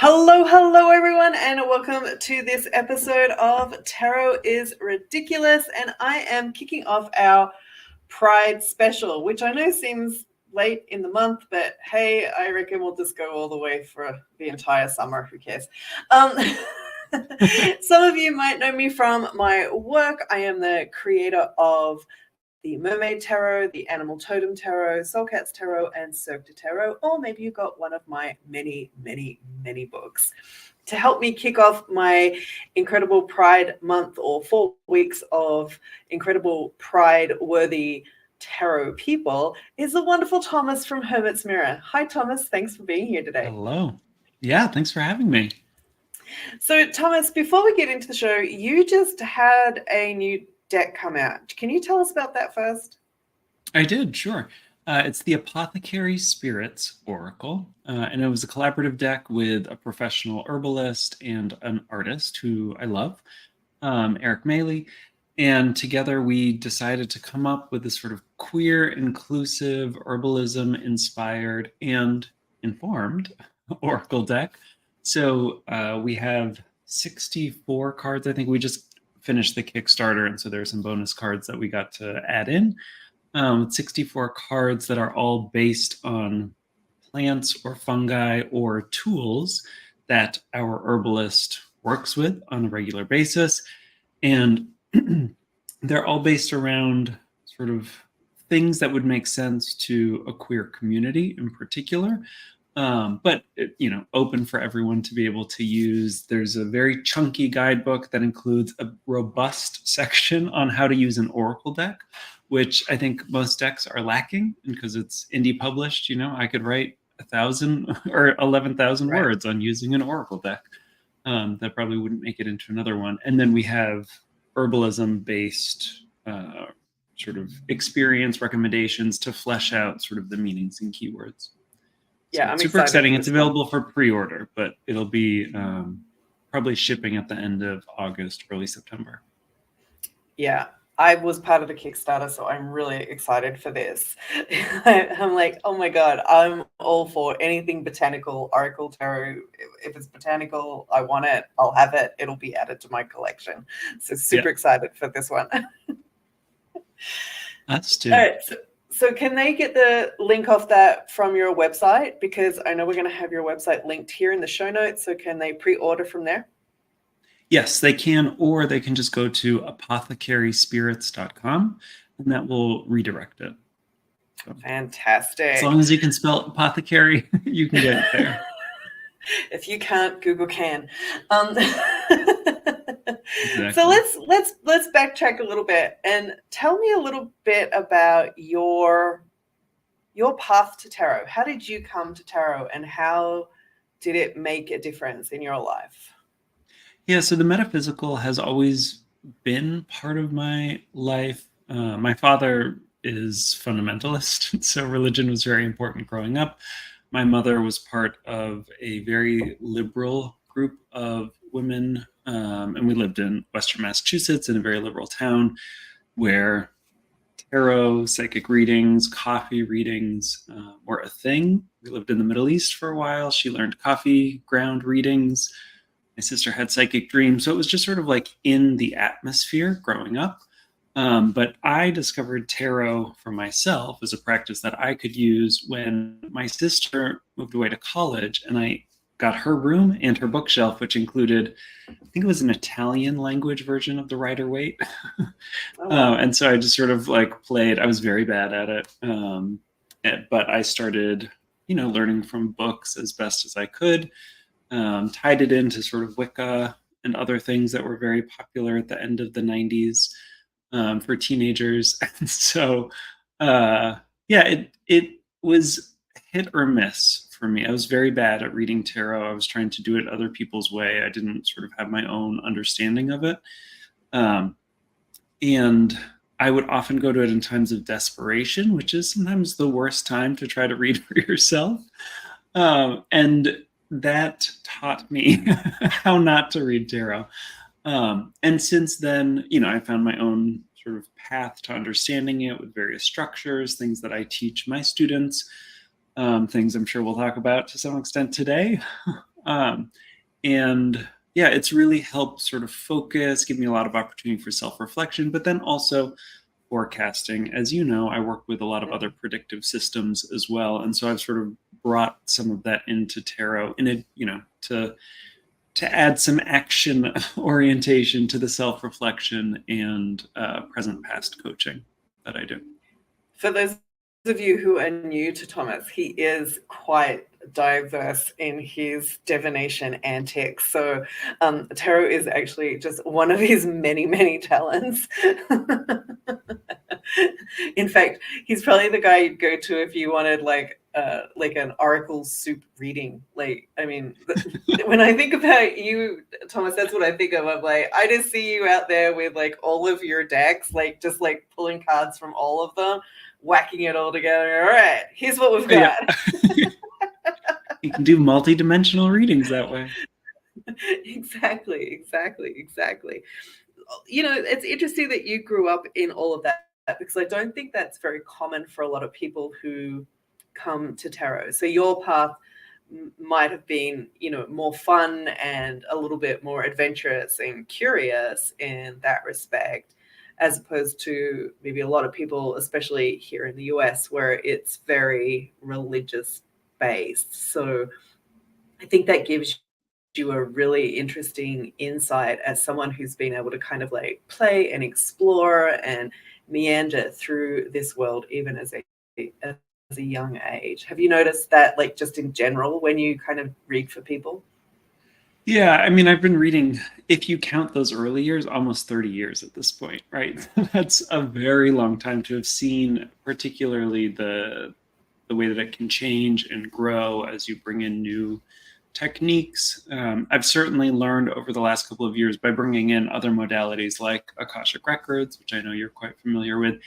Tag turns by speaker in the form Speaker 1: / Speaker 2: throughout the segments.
Speaker 1: Hello, everyone, and welcome to this episode of Tarot is Ridiculous. And I am kicking off our Pride special, which I know seems late in the month, but hey, I reckon we'll just go all the way for the entire summer. Who cares? Some of you might know me from my work. I am the creator of the Mermaid Tarot, the Animal Totem Tarot, Soul Cats Tarot, and Cirque Du Tarot, or maybe you got one of my many books. To help me kick off my incredible Pride month or 4 weeks of incredible Pride-worthy tarot people is the wonderful Thomas from Hermit's Mirror. Hi, Thomas. Thanks for being here today.
Speaker 2: Hello. Yeah, thanks for having me.
Speaker 1: So, Thomas, before we get into the show, you just had a new deck come out. Can you tell us about that first?
Speaker 2: I did, sure. It's the Apothecary Spirits Oracle, and it was a collaborative deck with a professional herbalist and an artist who I love, Eric Maley. And together we decided to come up with this sort of queer, inclusive, herbalism-inspired and informed oracle deck. So we have 64 cards. I think we just finished the Kickstarter, and so there are some bonus cards that we got to add in. 64 cards that are all based on plants or fungi or tools that our herbalist works with on a regular basis. And they're all based around sort of things that would make sense to a queer community in particular. But open for everyone to be able to use. There's a very chunky guidebook that includes a robust section on how to use an oracle deck, which I think most decks are lacking because it's indie published. I could write 1,000 or 11,000 words on using an oracle deck. That probably wouldn't make it into another one. And then we have herbalism-based sort of experience recommendations to flesh out sort of the meanings and keywords.
Speaker 1: Yeah,
Speaker 2: so
Speaker 1: I'm
Speaker 2: super exciting. It's available for pre-order, but it'll be probably shipping at the end of August, early September.
Speaker 1: Yeah, I was part of the Kickstarter, so I'm really excited for this. I'm like, oh my God, I'm all for anything botanical, oracle tarot. If it's botanical, I want it. I'll have it. It'll be added to my collection. So super excited for this one.
Speaker 2: Us too.
Speaker 1: All right, so can they get the link off that from your website? Because I know we're going to have your website linked here in the show notes. So can they pre-order from there?
Speaker 2: Yes, they can, or they can just go to apothecaryspirits.com and that will redirect it.
Speaker 1: So, fantastic.
Speaker 2: As long as you can spell apothecary, you can get it there.
Speaker 1: If you can't, Google can.
Speaker 2: Exactly.
Speaker 1: So let's backtrack a little bit and tell me a little bit about your path to tarot. How did you come to tarot, and how did it make a difference in your life?
Speaker 2: Yeah, so the metaphysical has always been part of my life. My father is fundamentalist, so religion was very important growing up. My mother was part of a very liberal group of women, and we lived in Western Massachusetts in a very liberal town where tarot, psychic readings, coffee readings were a thing. We lived in the Middle East for a while. She learned coffee ground readings. My sister had psychic dreams. So it was just sort of like in the atmosphere growing up. But I discovered tarot for myself as a practice that I could use when my sister moved away to college, and I got her room and her bookshelf, which included, I think it was an Italian language version of the Rider-Waite. Oh, wow. And so I just sort of like played. I was very bad at it. But I started, learning from books as best as I could, tied it into sort of Wicca and other things that were very popular at the end of the 90s. For teenagers. And so, it was hit or miss for me. I was very bad at reading tarot. I was trying to do it other people's way. I didn't sort of have my own understanding of it. And I would often go to it in times of desperation, which is sometimes the worst time to try to read for yourself. And that taught me how not to read tarot. And since then, I found my own sort of path to understanding it with various structures, things that I teach my students, things I'm sure we'll talk about to some extent today. And yeah, it's really helped sort of focus, give me a lot of opportunity for self-reflection, but then also forecasting. As you know, I work with a lot of other predictive systems as well, and so I've sort of brought some of that into tarot in it, to add some action orientation to the self-reflection and present past coaching that I do.
Speaker 1: For those of you who are new to Thomas, he is quite diverse in his divination antics. So tarot is actually just one of his many, many talents. In fact, he's probably the guy you'd go to if you wanted like an oracle soup reading. Like, I mean, when I think about you, Thomas, that's what I think of. I'm like, I just see you out there with like all of your decks, like just like pulling cards from all of them, whacking it all together. All right, here's what we've got.
Speaker 2: Yeah. You can do multi-dimensional readings that way.
Speaker 1: Exactly. You know, it's interesting that you grew up in all of that, because I don't think that's very common for a lot of people who come to tarot. So your path might have been, you know, more fun and a little bit more adventurous and curious in that respect, as opposed to maybe a lot of people, especially here in the US, where it's very religious based. So I think that gives you a really interesting insight as someone who's been able to kind of like play and explore and meander through this world even as a young age. Have you noticed that, like, just in general when you kind of read for people?
Speaker 2: Yeah, I mean, I've been reading, if you count those early years, almost 30 years at this point, right? That's a very long time to have seen, particularly the way that it can change and grow as you bring in new techniques. I've certainly learned over the last couple of years by bringing in other modalities like Akashic Records, which I know you're quite familiar with,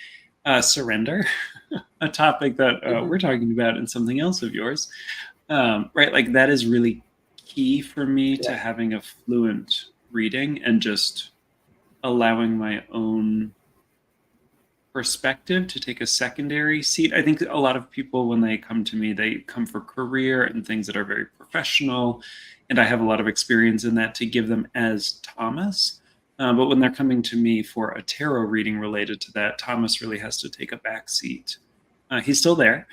Speaker 2: surrender, a topic that we're talking about in something else of yours, right? Like that is really key for me to having a fluent reading and just allowing my own perspective to take a secondary seat. I think a lot of people, when they come to me, they come for career and things that are very professional, and I have a lot of experience in that to give them as Thomas. But when they're coming to me for a tarot reading related to that, Thomas really has to take a back seat. He's still there,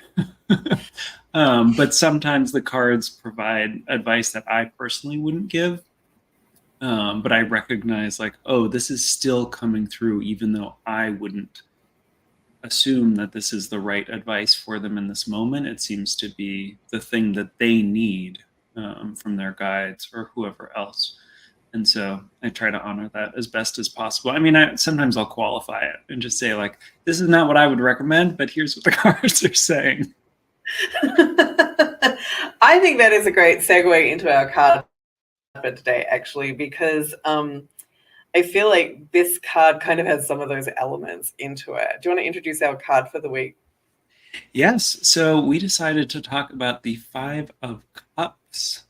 Speaker 2: but sometimes the cards provide advice that I personally wouldn't give. But I recognize, like, oh, this is still coming through, even though I wouldn't assume that this is the right advice for them in this moment. It seems to be the thing that they need from their guides or whoever else. And so I try to honor that as best as possible. I mean, sometimes I'll qualify it and just say, like, this is not what I would recommend, but here's what the cards are saying.
Speaker 1: I think that is a great segue into our card for today, actually, because I feel like this card kind of has some of those elements into it. Do you want to introduce our card for the week?
Speaker 2: Yes. So we decided to talk about the Five of Cups,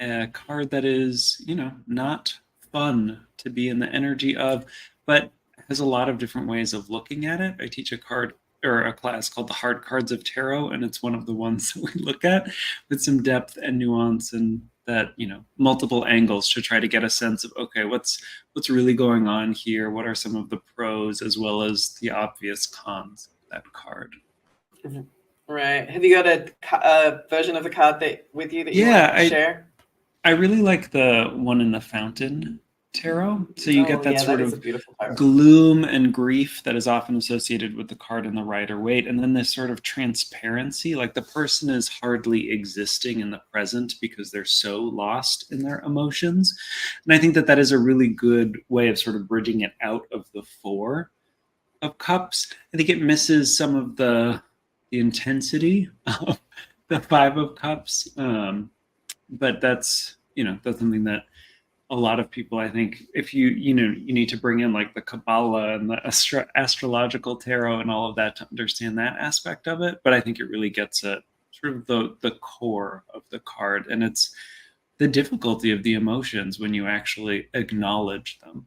Speaker 2: a card that is, not fun to be in the energy of, but has a lot of different ways of looking at it. I teach a class called the Hard Cards of Tarot, and it's one of the ones that we look at with some depth and nuance and that, multiple angles to try to get a sense of, okay, what's really going on here? What are some of the pros as well as the obvious cons of that card?
Speaker 1: Right. Have you got a version of the card with you that you want to share?
Speaker 2: I really like the one in the Fountain Tarot. So you get that sort of gloom and grief that is often associated with the card in the Rider-Waite, and then this sort of transparency, like the person is hardly existing in the present because they're so lost in their emotions. And I think that is a really good way of sort of bridging it out of the Four of Cups. I think it misses some of the intensity of the Five of Cups. But that's something that a lot of people, I think, if you need to bring in like the Kabbalah and the astrological tarot and all of that to understand that aspect of it. But I think it really gets at sort of the core of the card, and it's the difficulty of the emotions when you actually acknowledge them.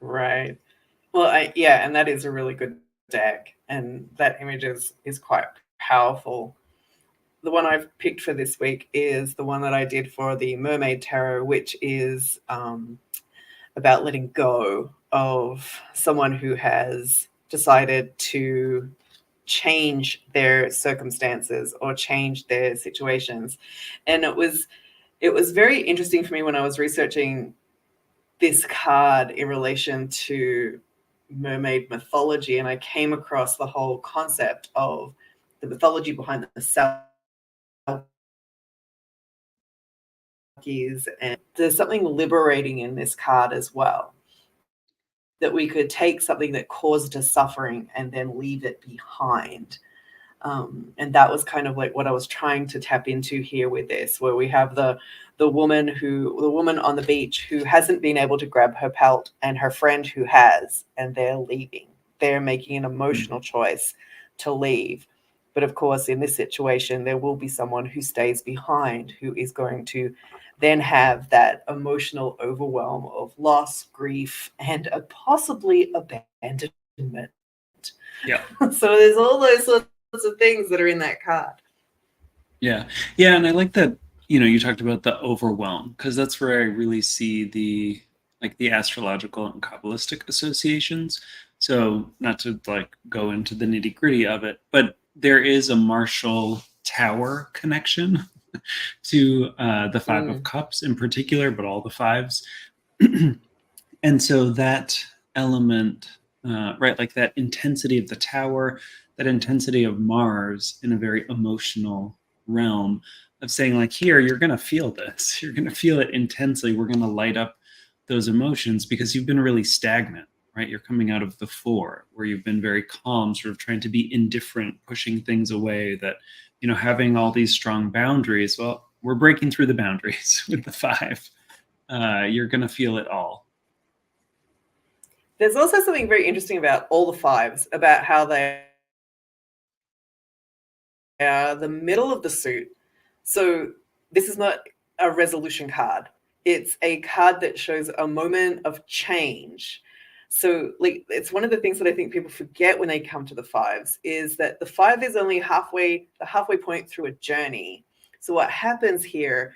Speaker 1: Right. Well, and that is a really good deck, and that image is quite powerful. the one I've picked for this week is the one that I did for the Mermaid Tarot, which is about letting go of someone who has decided to change their circumstances or change their situations. And it was very interesting for me when I was researching this card in relation to mermaid mythology, and I came across the whole concept of the mythology behind the Salkies, and there's something liberating in this card as well, that we could take something that caused us suffering and then leave it behind. And that was kind of like what I was trying to tap into here with this, where we have the woman on the beach who hasn't been able to grab her pelt, and her friend who has, and they're leaving. They're making an emotional choice to leave. But of course, in this situation, there will be someone who stays behind, who is going to then have that emotional overwhelm of loss, grief, and possibly abandonment.
Speaker 2: Yeah.
Speaker 1: So there's all those sorts of things that are in that card.
Speaker 2: Yeah. And I like that, you talked about the overwhelm, because that's where I really see the astrological and Kabbalistic associations. So not to go into the nitty gritty of it, but there is a Marshall Tower connection to the Five of Cups in particular, but all the fives. And so that element, right, like that intensity of the tower, that intensity of Mars in a very emotional realm of saying, like, here, you're going to feel this. You're going to feel it intensely. We're going to light up those emotions because you've been really stagnant, right? You're coming out of the Four, where you've been very calm, sort of trying to be indifferent, pushing things away, that, having all these strong boundaries. Well, we're breaking through the boundaries with the Five. You're going to feel it all.
Speaker 1: There's also something very interesting about all the fives, about how they are the middle of the suit. So this is not a resolution card. It's a card that shows a moment of change. So it's one of the things that I think people forget when they come to the fives, is that the five is only the halfway point through a journey. So what happens here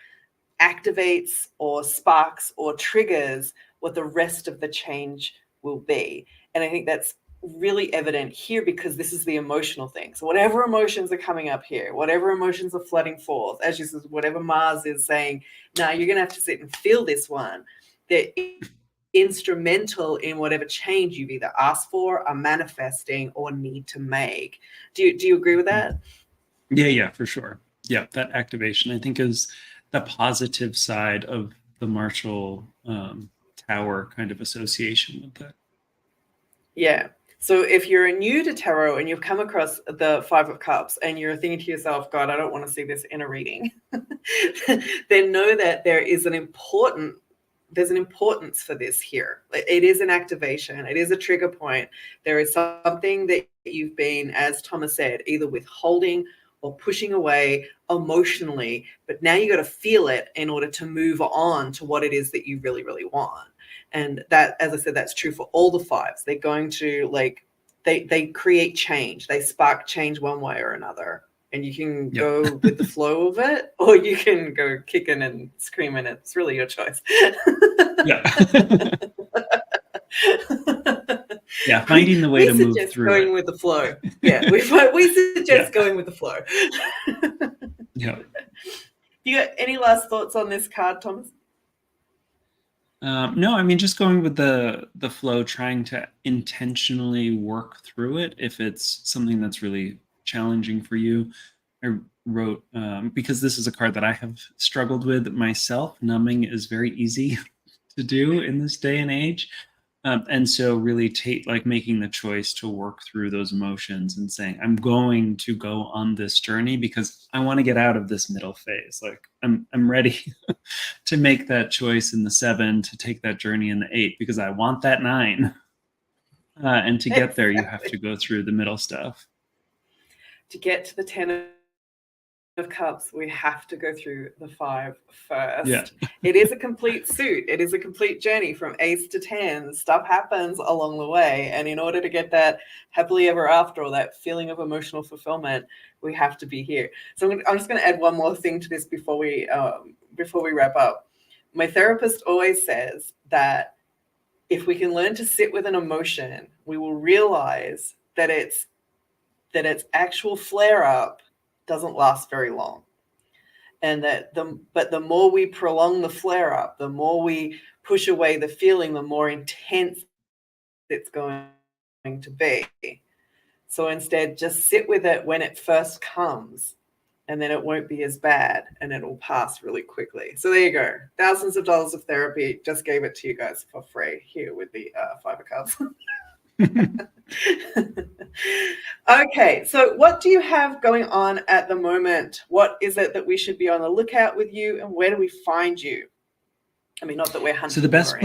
Speaker 1: activates or sparks or triggers what the rest of the change will be. And I think that's really evident here, because this is the emotional thing. So whatever emotions are coming up here, whatever emotions are flooding forth, as you said, whatever Mars is saying, now you're going to have to sit and feel this one, they're instrumental in whatever change you've either asked for, are manifesting, or need to make. Do you agree with that?
Speaker 2: Yeah, for sure. Yeah, that activation, I think, is the positive side of the Marshall Tower kind of association with that. Yeah.
Speaker 1: So if you're new to tarot and you've come across the Five of Cups and you're thinking to yourself, God, I don't want to see this in a reading, then know that there's an importance for this here. It is an activation. It is a trigger point. There is something that you've been, as Thomas said, either withholding or pushing away emotionally, but now you got to feel it in order to move on to what it is that you really, really want. And that, as I said, that's true for all the fives. They're going to they create change. They spark change one way or another. And you can go with the flow of it, or you can go kicking and screaming. It's really your choice.
Speaker 2: Yeah, finding the way to move through
Speaker 1: going with the flow. Yeah, we suggest going with the flow.
Speaker 2: Yeah.
Speaker 1: You got any last thoughts on this card, Thomas?
Speaker 2: No, I mean, just going with the flow, trying to intentionally work through it if it's something that's really challenging for you. I wrote, because this is a card that I have struggled with myself, numbing is very easy to do in this day and age. And so really making the choice to work through those emotions and saying, I'm going to go on this journey because I want to get out of this middle phase. Like I'm ready to make that choice in the 7, to take that journey in the 8, because I want that 9. And to get there, you have to go through the middle stuff.
Speaker 1: To get to the 10 of Cups, we have to go through the 5 first.
Speaker 2: Yeah.
Speaker 1: It is a complete suit. It is a complete journey from ace to 10. Stuff happens along the way. And in order to get that happily ever after, or that feeling of emotional fulfillment, we have to be here. So I'm just going to add one more thing to this before we wrap up. My therapist always says that if we can learn to sit with an emotion, we will realize that its actual flare up doesn't last very long. And that the more we prolong the flare up, the more we push away the feeling, the more intense it's going to be. So instead, just sit with it when it first comes, and then it won't be as bad, and it'll pass really quickly. So there you go. Thousands of dollars of therapy. Just gave it to you guys for free here with the 5 of Cups. Okay, so what do you have going on at the moment? What is it that we should be on the lookout with you, and where do we find you? I mean, not that we're hunting.
Speaker 2: So the best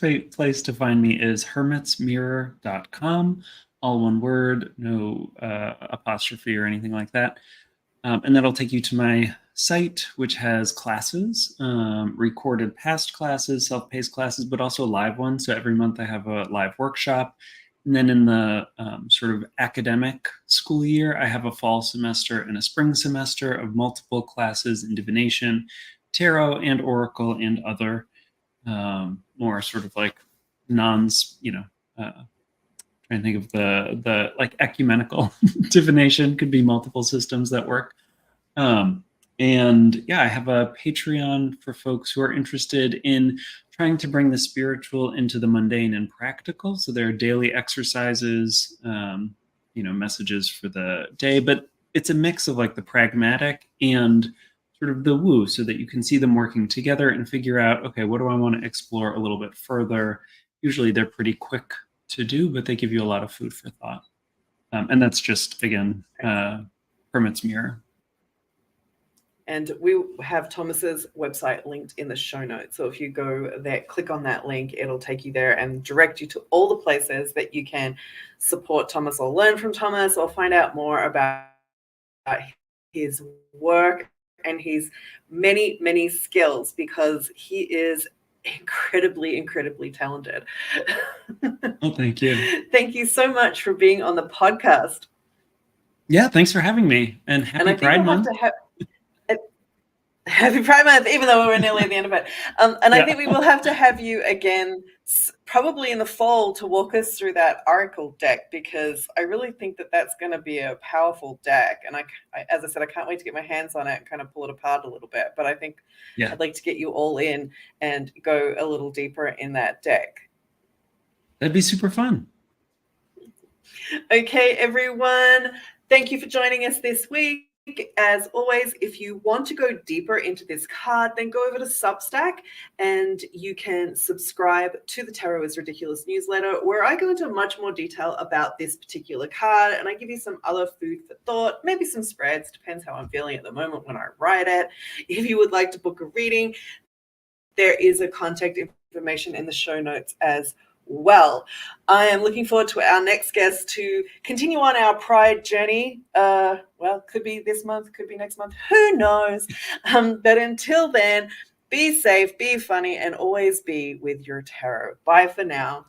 Speaker 2: place to find me is hermitsmirror.com, all one word, no apostrophe or anything like that. And that'll take you to my site, which has classes, recorded past classes, self-paced classes, but also live ones. So every month I have a live workshop. And then in the sort of academic school year, I have a fall semester and a spring semester of multiple classes in divination, tarot, and oracle, and other more sort of like trying to think of the like ecumenical divination, could be multiple systems that work. And yeah, I have a Patreon for folks who are interested in trying to bring the spiritual into the mundane and practical. So there are daily exercises, messages for the day, but it's a mix of like the pragmatic and sort of the woo, so that you can see them working together and figure out, okay, what do I want to explore a little bit further? Usually they're pretty quick to do, but they give you a lot of food for thought. And that's just, again, Hermit's Mirror.
Speaker 1: And we have Thomas's website linked in the show notes. So if you go there, click on that link, it'll take you there and direct you to all the places that you can support Thomas or learn from Thomas or find out more about his work and his many, many skills, because he is incredibly, incredibly talented.
Speaker 2: Oh, thank you.
Speaker 1: Thank you so much for being on the podcast.
Speaker 2: Yeah, thanks for having me. And happy Pride Month.
Speaker 1: Happy Pride Month, even though we're nearly at the end of it. I think we will have to have you again, probably in the fall, to walk us through that Oracle deck, because I really think that that's going to be a powerful deck. And I, as I said, I can't wait to get my hands on it and kind of pull it apart a little bit. But I think I'd like to get you all in and go a little deeper in that deck.
Speaker 2: That'd be super fun.
Speaker 1: Okay, everyone. Thank you for joining us this week. As always, if you want to go deeper into this card, then go over to Substack and you can subscribe to the Tarot is Ridiculous newsletter, where I go into much more detail about this particular card and I give you some other food for thought, maybe some spreads, depends how I'm feeling at the moment when I write it. If you would like to book a reading, there is a contact information in the show notes as well. I am looking forward to our next guest to continue on our Pride journey. Could be this month, could be next month, who knows? But until then, be safe, be funny, and always be with your tarot. Bye for now.